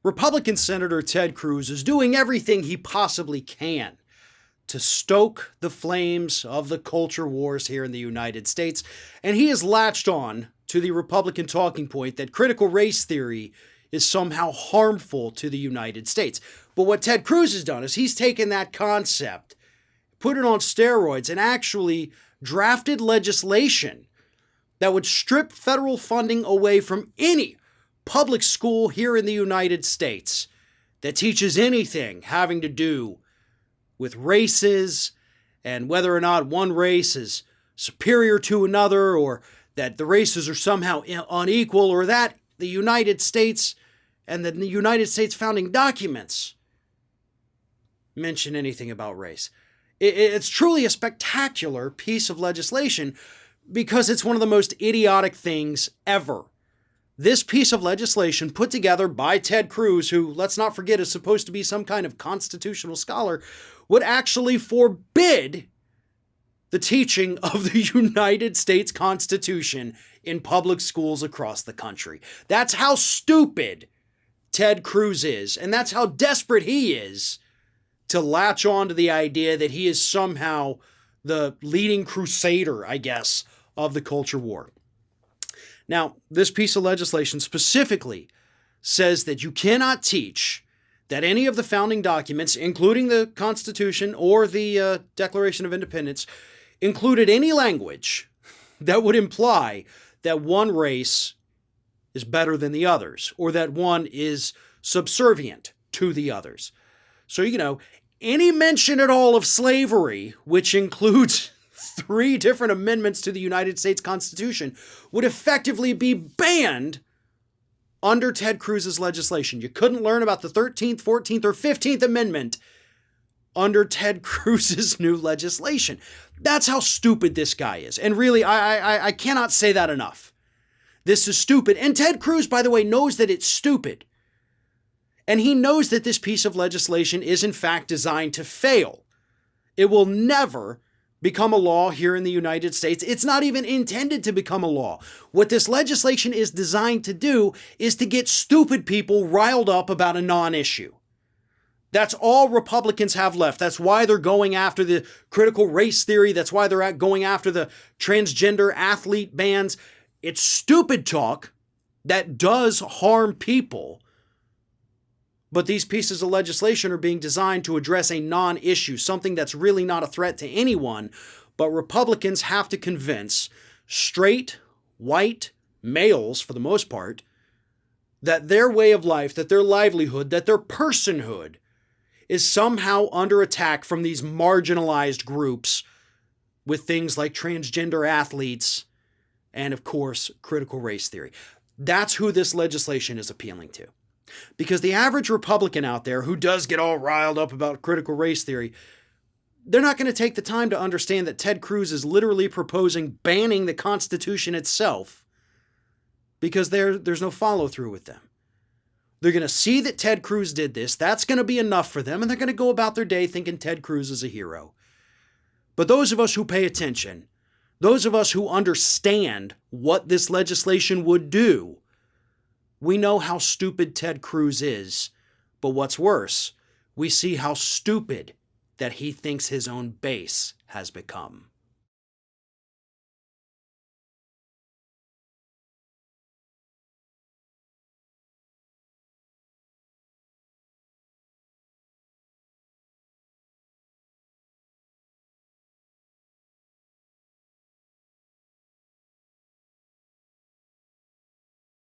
Republican Senator Ted Cruz is doing everything he possibly can to stoke the flames of the culture wars here in the United States, and he has latched on to the Republican talking point that critical race theory is somehow harmful to the United States. But what Ted Cruz has done is he's taken that concept, put it on steroids, and actually drafted legislation that would strip federal funding away from any public school here in the United States that teaches anything having to do with races and whether or not one race is superior to another, or that the races are somehow unequal, or that the United States and the United States founding documents mention anything about race. It's truly a spectacular piece of legislation because it's one of the most idiotic things ever. This piece of legislation put together by Ted Cruz, who, let's not forget, is supposed to be some kind of constitutional scholar, would actually forbid the teaching of the United States Constitution in public schools across the country. That's how stupid Ted Cruz is, and that's how desperate he is to latch on to the idea that he is somehow the leading crusader, I guess, of the culture war. Now, this piece of legislation specifically says that you cannot teach that any of the founding documents, including the Constitution or the Declaration of Independence, included any language that would imply that one race is better than the others, or that one is subservient to the others. So, any mention at all of slavery, which includes 3 different amendments to the United States Constitution, would effectively be banned under Ted Cruz's legislation. You couldn't learn about the 13th, 14th, or 15th Amendment under Ted Cruz's new legislation. That's how stupid this guy is. And really, I cannot say that enough. This is stupid. And Ted Cruz, by the way, knows that it's stupid. And he knows that this piece of legislation is in fact designed to fail. It will never become a law here in the United States. It's not even intended to become a law. What this legislation is designed to do is to get stupid people riled up about a non-issue. That's all Republicans have left. That's why they're going after the critical race theory. That's why they're going after the transgender athlete bans. It's stupid talk that does harm people. But these pieces of legislation are being designed to address a non-issue, something that's really not a threat to anyone, but Republicans have to convince straight, white males, for the most part, that their way of life, that their livelihood, that their personhood is somehow under attack from these marginalized groups with things like transgender athletes and, of course, critical race theory. That's who this legislation is appealing to. Because the average Republican out there who does get all riled up about critical race theory, they're not going to take the time to understand that Ted Cruz is literally proposing banning the Constitution itself because there's no follow-through with them. They're going to see that Ted Cruz did this. That's going to be enough for them, and they're going to go about their day thinking Ted Cruz is a hero. But those of us who pay attention, those of us who understand what this legislation would do, we know how stupid Ted Cruz is, but what's worse, we see how stupid that he thinks his own base has become.